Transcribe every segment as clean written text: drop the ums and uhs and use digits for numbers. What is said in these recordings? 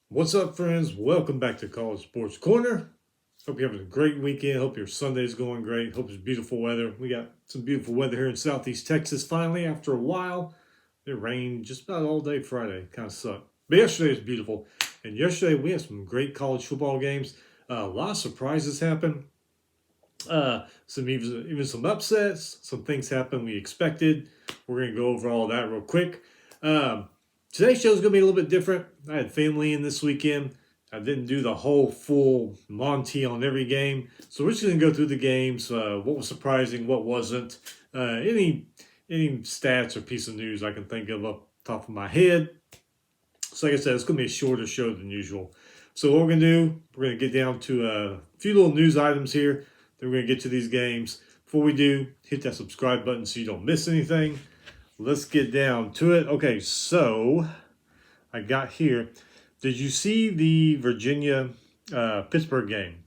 What's up, friends? Welcome back to College Sports Corner. Hope you're having a great weekend. Hope your Sunday's going great. Hope it's beautiful weather. We got some beautiful weather here in Southeast Texas finally after a while. It rained just about all day Friday. Kind of sucked. But yesterday was beautiful. And yesterday we had some great college football games. A lot of surprises happened. Some even some upsets. Some things happened we expected. We're going to go over all that real quick. Um, Today's show is going to be a little bit different. I had family in this weekend. I didn't do the whole full Monty on every game. So we're just going to go through the games, what was surprising, what wasn't, any stats or piece of news I can think of off the top of my head. So like I said, it's going to be a shorter show than usual. So what we're going to do, we're going to get down to a few little news items here. Then we're going to get to these games. Before we do, hit that subscribe button so you don't miss anything. Let's get down to it. Okay, so I got here. Did you see the Virginia Pittsburgh game?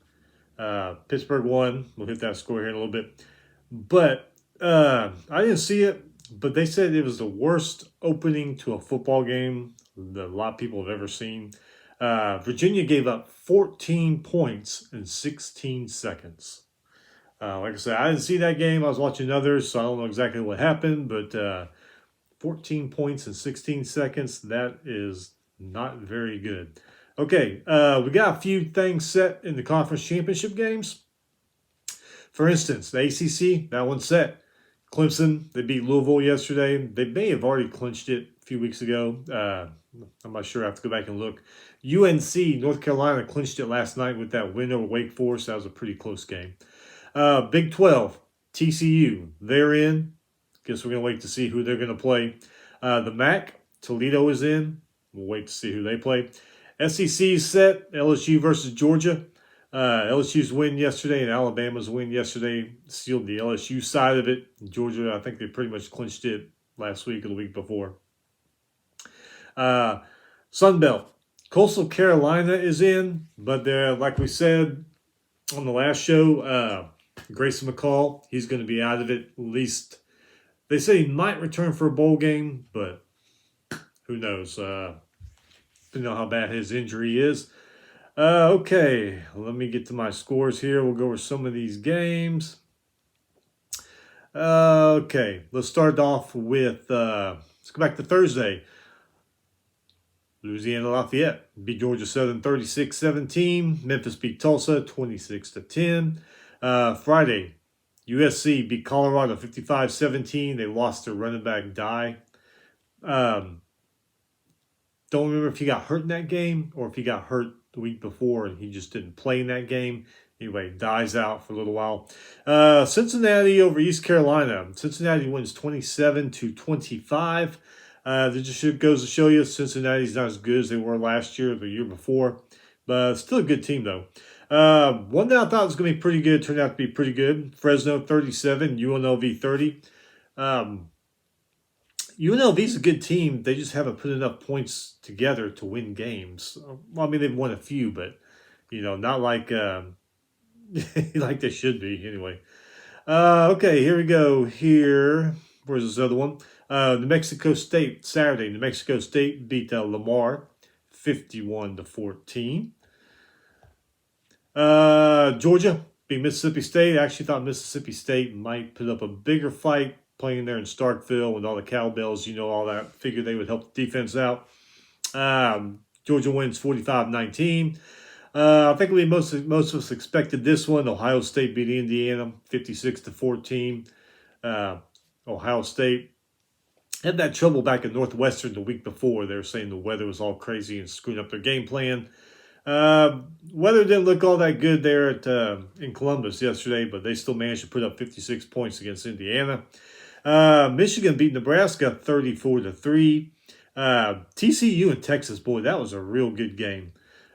Pittsburgh won. We'll hit that score here in a little bit. But I didn't see it, but they said it was the worst opening to a football game that a lot of people have ever seen. Virginia gave up 14 points in 16 seconds. Like I said, I didn't see that game. I was watching others, so I don't know exactly what happened, but 14 points in 16 seconds, that is not very good. Okay, we got a few things set in the conference championship games. For instance, the ACC, that one's set. Clemson, they beat Louisville yesterday. They may have already clinched it a few weeks ago. I'm not sure. I have to go back and look. UNC, North Carolina, clinched it last night with that win over Wake Forest. That was a pretty close game. Big 12, TCU, they're in. Guess we're going to wait to see who they're going to play. The MAC, Toledo is in. We'll wait to see who they play. SEC is set, LSU versus Georgia. LSU's win yesterday and Alabama's win yesterday sealed the LSU side of it. Georgia, I think they pretty much clinched it last week or the week before. Sun Belt, Coastal Carolina is in, but they're, like we said on the last show, Grayson McCall, he's going to be out of it. At least they say he might return for a bowl game, but who knows? Depending on how bad his injury is. Okay, let me get to my scores here. We'll go over some of these games. Okay, let's start off with, let's go back to Thursday. Louisiana Lafayette beat Georgia Southern 36-17. Memphis beat Tulsa 26-10. Friday, USC beat Colorado 55-17. They lost their running back, Dye. Don't remember if he got hurt in that game or if he got hurt the week before and he just didn't play in that game. Anyway, Dye's out for a little while. Cincinnati over East Carolina. Cincinnati wins 27-25. That just goes to show you Cincinnati's not as good as they were last year or the year before. But still a good team, though. One that I thought was going to be pretty good turned out to be pretty good. Fresno 37, UNLV 30. UNLV's a good team. They just haven't put enough points together to win games. Well, I mean, they've won a few, but, not like like they should be anyway. Okay, here we go. Where's this other one? New Mexico State, Saturday. New Mexico State beat Lamar 51-14. Georgia beat Mississippi State. I actually thought Mississippi State might put up a bigger fight playing there in Starkville with all the cowbells, all that. Figured they would help the defense out. Georgia wins 45-19. I think most of us expected this one. Ohio State beat Indiana 56-14. Ohio State had that trouble back in Northwestern the week before. They were saying the weather was all crazy and screwing up their game plan. Weather didn't look all that good there in Columbus yesterday, but they still managed to put up 56 points against Indiana. Michigan beat Nebraska 34-3. TCU and Texas, boy, that was a real good game.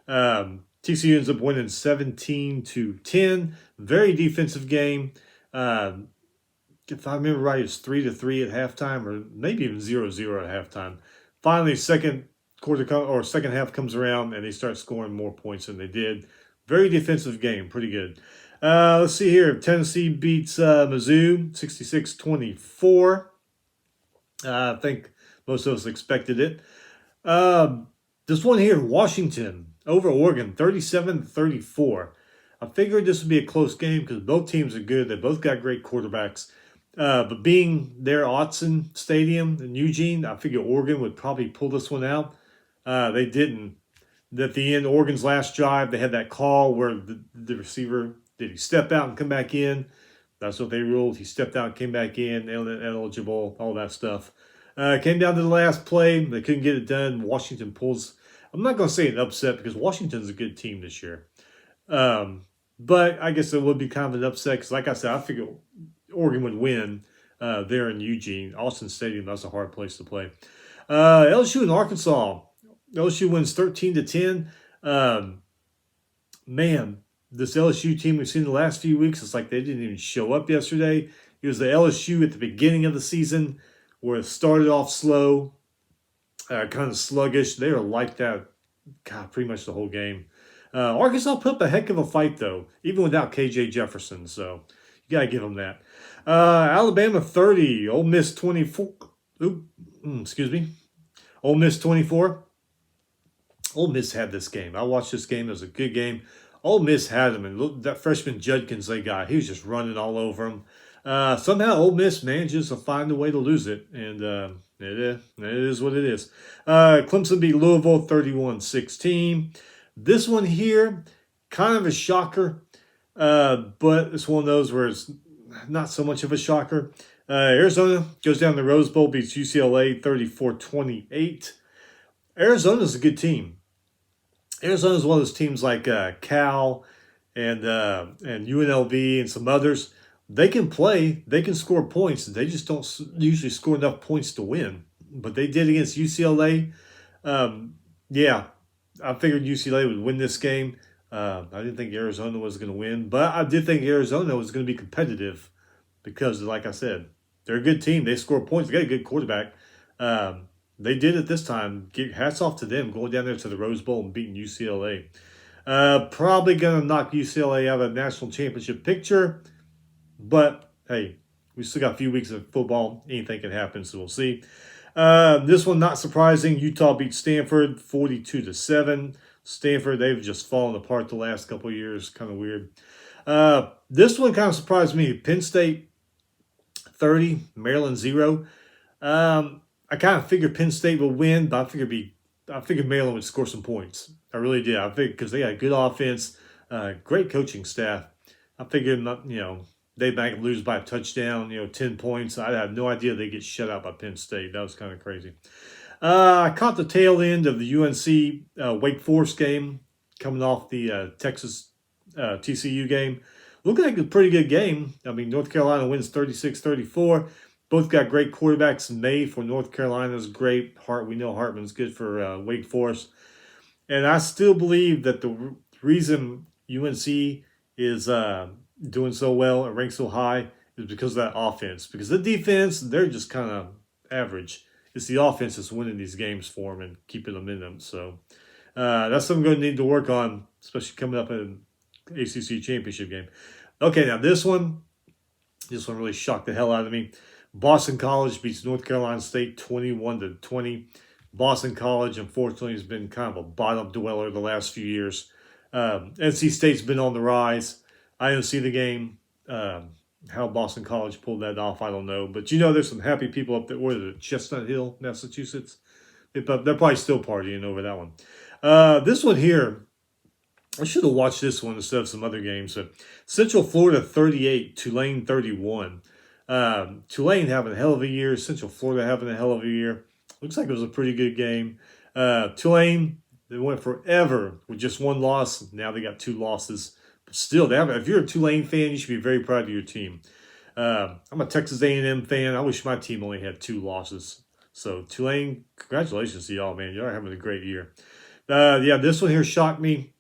TCU ends up winning 17-10. Very defensive game. If I remember right, it's 3-3 at halftime, or maybe even 0-0 at halftime. Finally, second half comes around, and they start scoring more points than they did. Very defensive game, pretty good. Let's see here. Tennessee beats Mizzou 66-24. I think most of us expected it. This one here, Washington over Oregon, 37-34. I figured this would be a close game because both teams are good. They both got great quarterbacks. But being their Autzen Stadium in Eugene, I figured Oregon would probably pull this one out. They didn't. At the end, Oregon's last drive, they had that call where the receiver, did he step out and come back in? That's what they ruled. He stepped out, came back in, eligible, all that stuff. Came down to the last play. They couldn't get it done. Washington pulls. I'm not going to say an upset because Washington's a good team this year. But I guess it would be kind of an upset because, like I said, I figured Oregon would win there in Eugene. Autzen Stadium, that's a hard place to play. LSU and Arkansas. LSU wins 13-10. Man, this LSU team we've seen the last few weeks, it's like they didn't even show up yesterday. It was the LSU at the beginning of the season where it started off slow, kind of sluggish. They were like that, God, pretty much the whole game. Arkansas put up a heck of a fight, though, even without KJ Jefferson, so you got to give them that. Alabama 30, Ole Miss 24. Excuse me. Ole Miss 24. Ole Miss had this game. I watched this game. It was a good game. Ole Miss had them, and look, that freshman Judkins they got, he was just running all over them. Somehow Ole Miss manages to find a way to lose it, and it is what it is. Clemson beat Louisville 31-16. This one here, kind of a shocker, but it's one of those where it's not so much of a shocker. Arizona goes down to the Rose Bowl, beats UCLA 34-28. Arizona's a good team. Arizona's one of those teams like Cal and UNLV and some others. They can play. They can score points. They just don't usually score enough points to win. But they did against UCLA. Yeah, I figured UCLA would win this game. I didn't think Arizona was going to win. But I did think Arizona was going to be competitive because, like I said, they're a good team. They score points. They got a good quarterback. They did it this time. Hats off to them going down there to the Rose Bowl and beating UCLA. Probably going to knock UCLA out of the national championship picture. But, hey, we still got a few weeks of football. Anything can happen, so we'll see. This one, not surprising. Utah beat Stanford 42-7. Stanford, they've just fallen apart the last couple of years. Kind of weird. This one kind of surprised me. Penn State 30, Maryland 0. I kind of figured Penn State would win, but I figured Maryland would score some points. I really did. I figured because they got a good offense, great coaching staff. I figured, they might lose by a touchdown, 10 points. I had no idea they'd get shut out by Penn State. That was kind of crazy. I caught the tail end of the UNC Wake Forest game coming off the Texas TCU game. Looked like a pretty good game. I mean, North Carolina wins 36-34. Both got great quarterbacks. May for North Carolina is great. We know Hartman's good for Wake Forest. And I still believe that the reason UNC is doing so well and ranked so high is because of that offense. Because the defense, they're just kind of average. It's the offense that's winning these games for them and keeping them in them. So that's something we're going to need to work on, especially coming up in an ACC championship game. Okay, now this one really shocked the hell out of me. Boston College beats North Carolina State 21-20. Boston College, unfortunately, has been kind of a bottom dweller the last few years. NC State's been on the rise. I didn't see the game. How Boston College pulled that off, I don't know. But there's some happy people up there. Where is it? Chestnut Hill, Massachusetts. They're probably still partying over that one. This one here, I should have watched this one instead of some other games. But Central Florida 38, Tulane 31. Tulane having a hell of a year. Central Florida having a hell of a year. Looks like it was a pretty good game. Tulane, they went forever with just one loss. Now they got 2 losses. But still, if you're a Tulane fan, you should be very proud of your team. I'm a Texas A&M fan. I wish my team only had 2 losses. So Tulane, congratulations to y'all, man. Y'all are having a great year. This one here shocked me.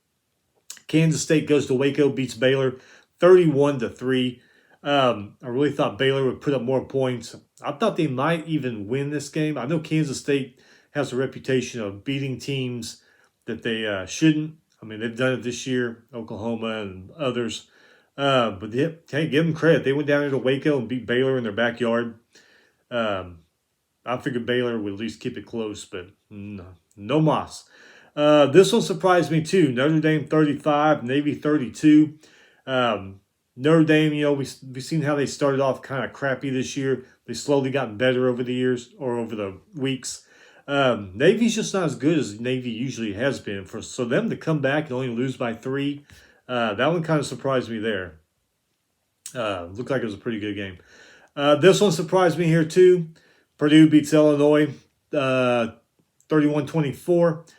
Kansas State goes to Waco, beats Baylor 31-3. I really thought Baylor would put up more points. I thought they might even win this game. I know Kansas State has a reputation of beating teams that they shouldn't. I mean, they've done it this year, Oklahoma and others. But hey, give them credit. They went down there to Waco and beat Baylor in their backyard. I figured Baylor would at least keep it close, but no mas. This one surprised me too. Notre Dame 35, Navy 32. Notre Dame, we've seen how they started off kind of crappy this year. They slowly gotten better over the years or over the weeks. Navy's just not as good as Navy usually has been. So them to come back and only lose by 3, that one kind of surprised me there. Looked like it was a pretty good game. This one surprised me here too. Purdue beats Illinois 31-24.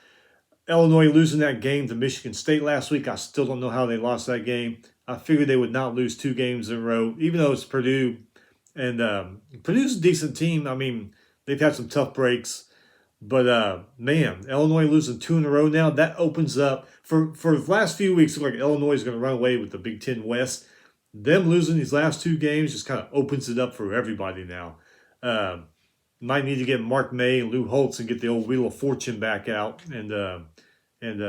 Illinois losing that game to Michigan State last week. I still don't know how they lost that game. I figured they would not lose 2 games in a row, even though it's Purdue. And Purdue's a decent team. I mean, they've had some tough breaks. But, man, Illinois losing 2 in a row now, that opens up. For the last few weeks, it looked like Illinois is going to run away with the Big Ten West. Them losing these last 2 games just kind of opens it up for everybody now. Might need to get Mark May and Lou Holtz and get the old Wheel of Fortune back out and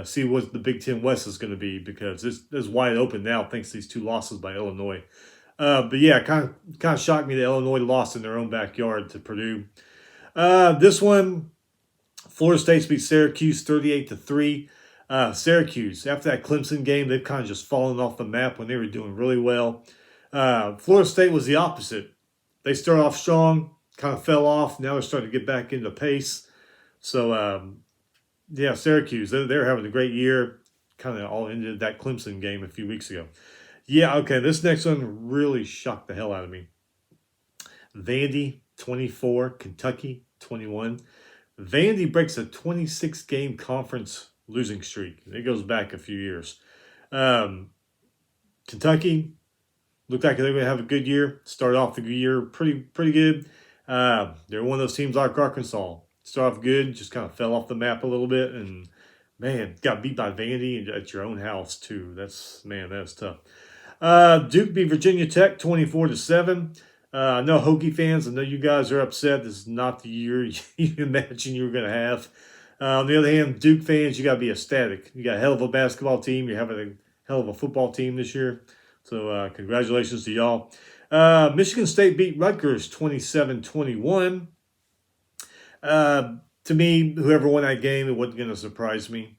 see what the Big Ten West is going to be, because it's wide open now thanks to these 2 losses by Illinois. But yeah, kind of shocked me that Illinois lost in their own backyard to Purdue. This one, Florida State beat Syracuse 38-3. Syracuse, after that Clemson game, they've kind of just fallen off the map when they were doing really well. Florida State was the opposite. They started off strong, kind of fell off. Now they're starting to get back into pace. So, yeah, Syracuse, they're having a great year. Kind of all ended that Clemson game a few weeks ago. Yeah, okay, this next one really shocked the hell out of me. Vandy, 24, Kentucky, 21. Vandy breaks a 26-game conference losing streak. It goes back a few years. Kentucky looked like they're going to have a good year. Started off the year pretty good. They're one of those teams like Arkansas. Started off good, just kind of fell off the map a little bit, and man, got beat by Vandy at your own house too. That's tough. Duke beat Virginia Tech 24-7. I know Hokie fans, I know you guys are upset. This is not the year you imagine you were going to have. On the other hand, Duke fans, you got to be ecstatic. You got a hell of a basketball team. You're having a hell of a football team this year. So congratulations to y'all. Michigan State beat Rutgers 27-21. To me, whoever won that game, it wasn't going to surprise me.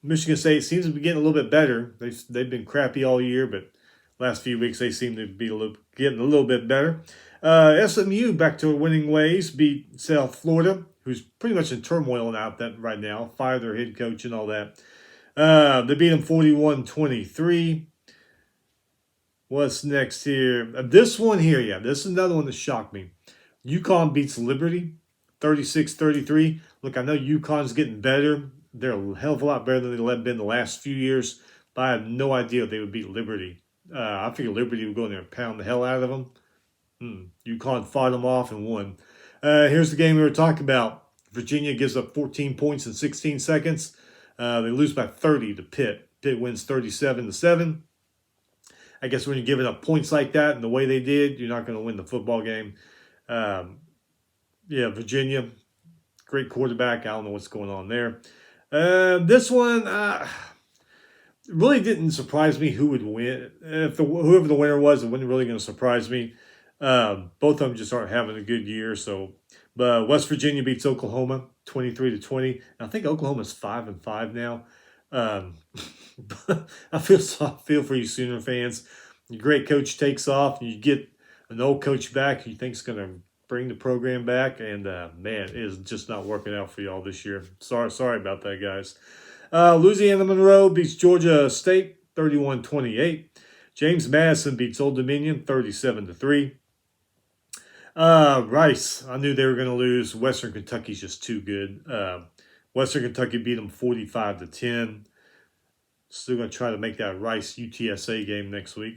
Michigan State seems to be getting a little bit better. They've been crappy all year, but last few weeks they seem to be getting a little bit better. SMU back to winning ways, beat South Florida, who's pretty much in turmoil out that right now. Fired their head coach and all that. They beat them 41-23. What's next here? This one here, yeah, this is another one that shocked me. UConn beats Liberty 36-33. Look, I know UConn's getting better. They're a hell of a lot better than they've been the last few years, but I had no idea they would beat Liberty. I figured Liberty would go in there and pound the hell out of them. UConn fought them off and won. Here's the game we were talking about. Virginia gives up 14 points in 16 seconds. They lose by 30 to Pitt. Pitt wins 37-7. I guess when you're giving up points like that and the way they did, you're not going to win the football game. Yeah, Virginia, great quarterback. I don't know what's going on there. This one really didn't surprise me who would win. Whoever the winner was, it wasn't really going to surprise me. Both of them just aren't having a good year. But West Virginia beats Oklahoma 23-20. I think Oklahoma's 5-5 now. But I feel for you Sooner fans. Your great coach takes off, and you get an old coach back who you think's going to bring the program back, and man, it is just not working out for y'all this year. Sorry about that, guys. Louisiana Monroe beats Georgia State 31-28. James Madison beats Old Dominion 37-3. Rice, I knew they were going to lose. Western Kentucky's just too good. Western Kentucky beat them 45-10. Still going to try to make that Rice UTSA game next week.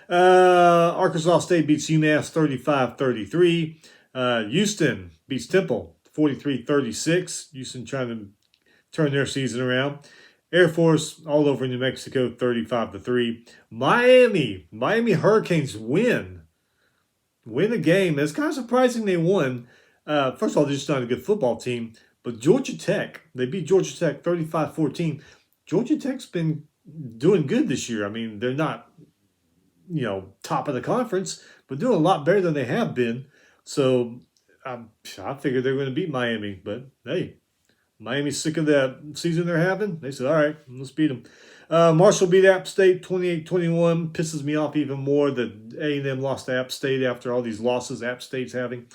Arkansas State beats UMass 35-33. Houston beats Temple 43-36. Houston trying to turn their season around. Air Force all over New Mexico 35-3. Miami Hurricanes win a game. It's kind of surprising they won. First of all, they're just not a good football team. But Georgia Tech, they beat Georgia Tech 35-14. Georgia Tech's been doing good this year. I mean, they're not, top of the conference, but doing a lot better than they have been. So I figured they were going to beat Miami. But, hey, Miami's sick of that season they're having. They said, all right, let's beat them. Marshall beat App State 28-21. Pisses me off even more that A&M lost to App State after all these losses App State's having.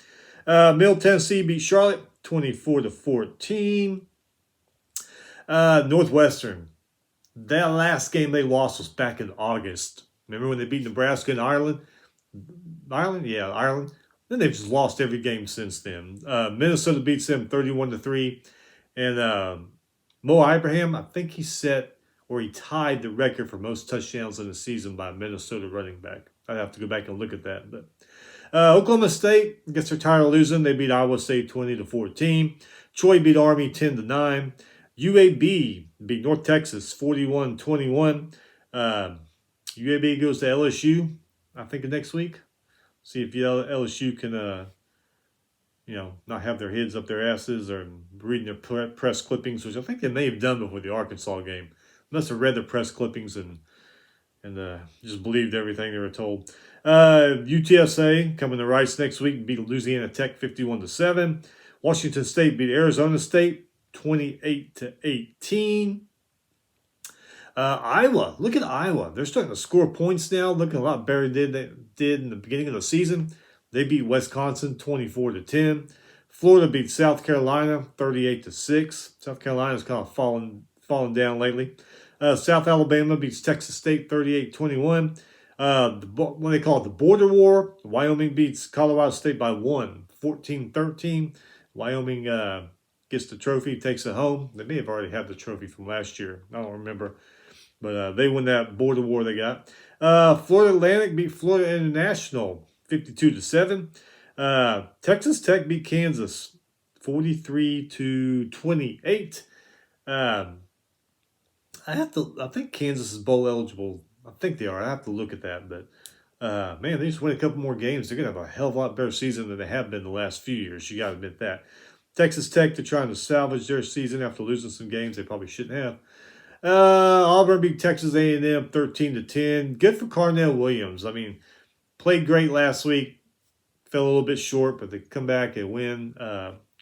Middle Tennessee beat Charlotte 24-14. Northwestern. That last game they lost was back in August. Remember when they beat Nebraska and Ireland? Ireland? Yeah, Ireland. Then they've just lost every game since then. Minnesota beats them 31-3. And Mo Ibrahim, I think he set or he tied the record for most touchdowns in the season by a Minnesota running back. I'd have to go back and look at that. But Oklahoma State, I guess they're tired of losing. They beat Iowa State 20-14. Troy beat Army 10-9. UAB beat North Texas 41-21. UAB goes to LSU, I think, next week. See if LSU can, not have their heads up their asses or reading their press clippings, which I think they may have done before the Arkansas game. Must have read the press clippings and just believed everything they were told. UTSA coming to Rice next week and beat Louisiana Tech 51-7. Washington State beat Arizona State 28-18. Iowa, look at Iowa. They're starting to score points now, looking a lot better than they did in the beginning of the season. They beat Wisconsin 24-10. Florida beat South Carolina 38-6. South Carolina's kind of fallen down lately. South Alabama beats Texas State 38-21. What they call it, the border war. Wyoming beats Colorado State by 14-13. Wyoming gets the trophy, takes it home. They may have already had the trophy from last year. I don't remember. But they win that border war they got. Florida Atlantic beat Florida International 52-7. Texas Tech beat Kansas 43-28. I think Kansas is bowl eligible. I think they are. I have to look at that. But, man, they just win a couple more games. They're going to have a hell of a lot better season than they have been the last few years. You got to admit that. Texas Tech, they're trying to salvage their season after losing some games they probably shouldn't have. Auburn beat Texas A&M 13-10. Good for Carnell Williams. I mean, played great last week. Fell a little bit short, but they come back and win.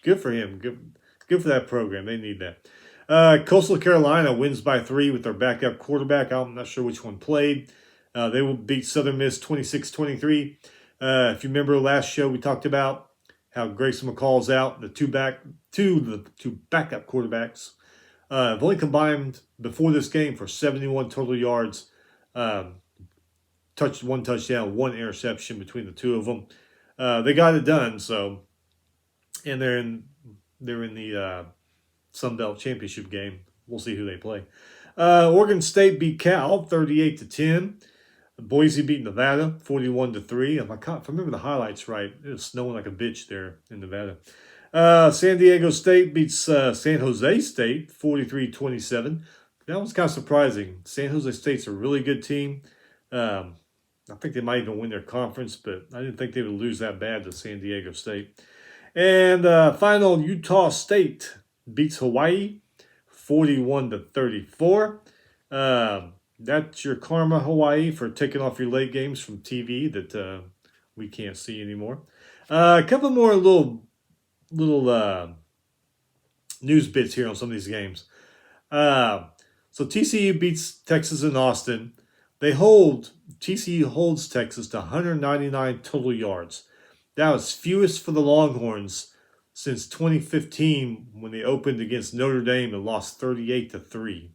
Good for him. Good for that program. They need that. Coastal Carolina wins by 3 with their backup quarterback. I'm not sure which one played. They will beat Southern Miss 26-23. If you remember last show, we talked about how Grayson McCall's out. The two backup quarterbacks have only combined before this game for 71 total yards. One touchdown, 1 interception between the two of them. They got it done. So, and they're in the Sun Belt Championship game. We'll see who they play. Oregon State beat Cal 38-10. Boise beat Nevada 41-3. If I remember the highlights right, it was snowing like a bitch there in Nevada. San Diego State beats San Jose State 43-27. That was kind of surprising. San Jose State's a really good team. I think they might even win their conference, but I didn't think they would lose that bad to San Diego State. And final, Utah State beats Hawaii 41-34. That's your karma, Hawaii, for taking off your late games from TV that we can't see anymore. A couple more little news bits here on some of these games. So TCU beats Texas in Austin. TCU holds Texas to 199 total yards. That was fewest for the Longhorns since 2015 when they opened against Notre Dame and lost 38-3.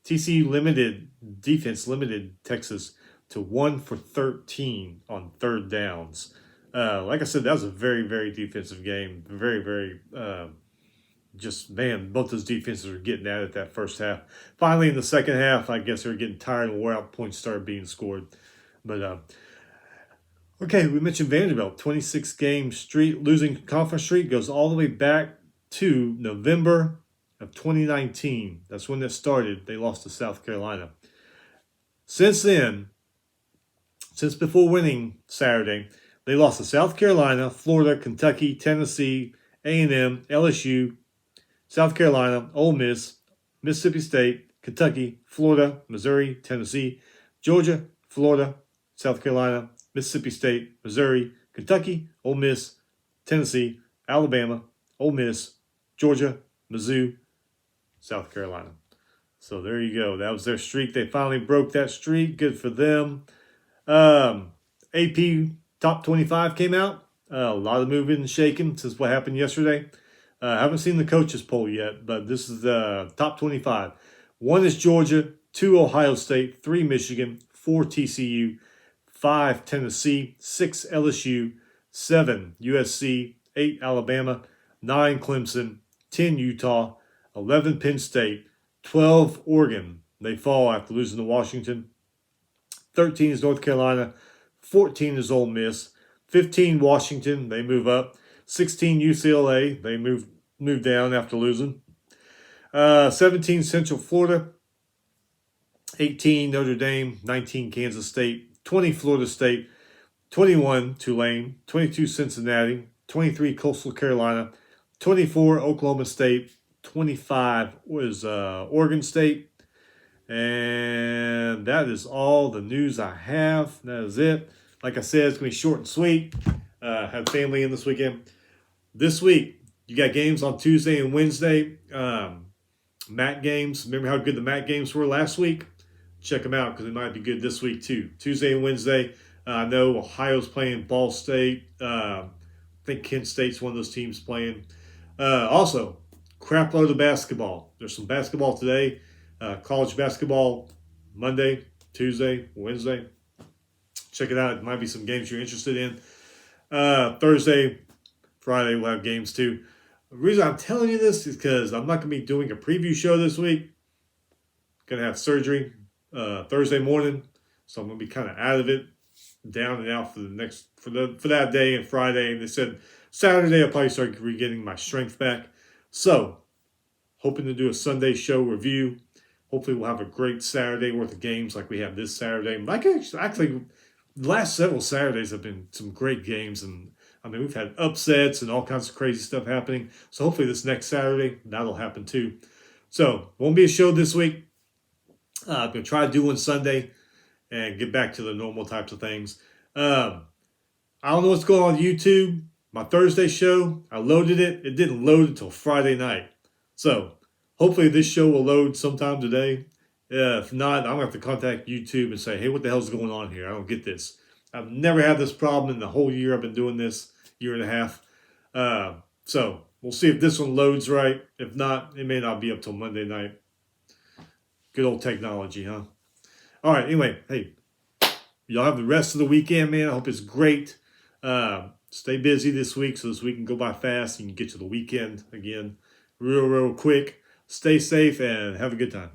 TCU defense limited Texas to 1 for 13 on third downs. Like I said, that was a very, very defensive game. Very, very, both those defenses were getting at it that first half. Finally, in the second half, I guess they were getting tired and wore out. Points started being scored. But, okay, we mentioned Vanderbilt. 26-game losing conference streak goes all the way back to November of 2019. That's when that started. They lost to South Carolina. Since then, since before winning Saturday, they lost to South Carolina, Florida, Kentucky, Tennessee, A&M, LSU, South Carolina, Ole Miss, Mississippi State, Kentucky, Florida, Missouri, Tennessee, Georgia, Florida, South Carolina, Mississippi State, Missouri, Kentucky, Ole Miss, Tennessee, Alabama, Ole Miss, Georgia, Mizzou, South Carolina. So there you go. That was their streak. They finally broke that streak. Good for them. AP Top 25 came out. A lot of moving and shaking since what happened yesterday. I haven't seen the coaches poll yet, but this is the top 25. 1 is Georgia, 2 Ohio State, 3 Michigan, 4 TCU, 5 Tennessee, 6 LSU, 7 USC, 8 Alabama, 9 Clemson, 10 Utah, 11 Penn State, 12 Oregon. They fall after losing to Washington. 13 is North Carolina. 14 is Ole Miss. 15 Washington. They move up. 16 UCLA. They move down after losing. 17 Central Florida. 18 Notre Dame. 19 Kansas State. 20 Florida State. 21 Tulane. 22 Cincinnati. 23 Coastal Carolina. 24 Oklahoma State. 25 was Oregon State. And that is all the news I have. That is it. Like I said, it's going to be short and sweet. Have family in this weekend. This week, you got games on Tuesday and Wednesday. MAC games. Remember how good the MAC games were last week? Check them out because they might be good this week too. Tuesday and Wednesday. I know Ohio's playing Ball State. I think Kent State's one of those teams playing. Also, crap load of basketball. There's some basketball today. College basketball Monday, Tuesday, Wednesday. Check it out. It might be some games you're interested in. Thursday, Friday, we'll have games too. The reason I'm telling you this is because I'm not going to be doing a preview show this week. Going to have surgery Thursday morning, so I'm going to be kind of out of it, down and out for that day and Friday. And they said Saturday I'll probably start getting my strength back. So, hoping to do a Sunday show review. Hopefully we'll have a great Saturday worth of games like we have this Saturday. Actually, the last several Saturdays have been some great games. And, I mean, we've had upsets and all kinds of crazy stuff happening. So hopefully this next Saturday, that'll happen too. So, won't be a show this week. I'm going to try to do one Sunday and get back to the normal types of things. I don't know what's going on YouTube. My Thursday show, I loaded it. It didn't load until Friday night. So, hopefully this show will load sometime today. If not, I'm going to have to contact YouTube and say, hey, what the hell's going on here? I don't get this. I've never had this problem in the whole year I've been doing this, year and a half. So, we'll see if this one loads right. If not, it may not be up till Monday night. Good old technology, huh? All right, anyway, hey, y'all have the rest of the weekend, man. I hope it's great. Stay busy this week so this week can go by fast and you can get to the weekend again real quick. Stay safe and have a good time.